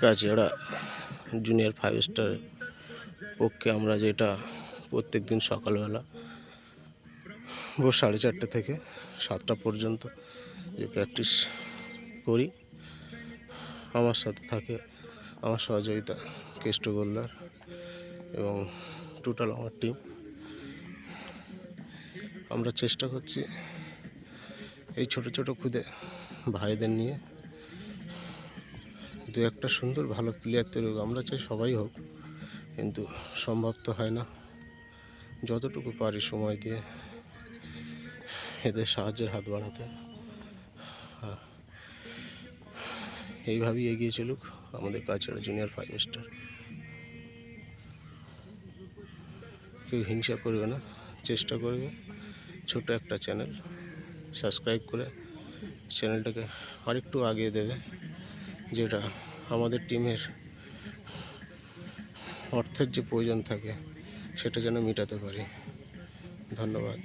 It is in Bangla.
কাছেড়া জুনিয়র 5 স্টারের পক্ষে আমরা যেটা প্রত্যেক দিন সকালবেলা ভোর 4:30 থেকে 7টা পর্যন্ত যে প্র্যাকটিস করি, আমার সাথে থাকে আমার সহযোগিতা কেষ্ট গোলদার এবং টোটাল আমার টিম। আমরা চেষ্টা করছি এই ছোট ছোট খুদে ভাইদের নিয়ে দু একটা সুন্দর ভালো প্লেয়ার তৈরি হোক। আমরা চাই সবাই হোক, কিন্তু সম্ভব তো হয় না। যতটুকু পারি সময় দিয়ে এদের সাহায্যের হাত বাড়াতে, এইভাবেই এগিয়ে চলুক আমাদের কাছেড়া জুনিয়র 5 স্টার। কেউ হিংসা করবে না, চেষ্টা করবে ছোট একটা চ্যানেল সাবস্ক্রাইব করে চ্যানেলটাকে আরেকটু আগিয়ে দেবে, যেটা আমাদের টিমের অর্থের যে প্রয়োজন থাকে সেটা যেন মেটাতে পারি। ধন্যবাদ।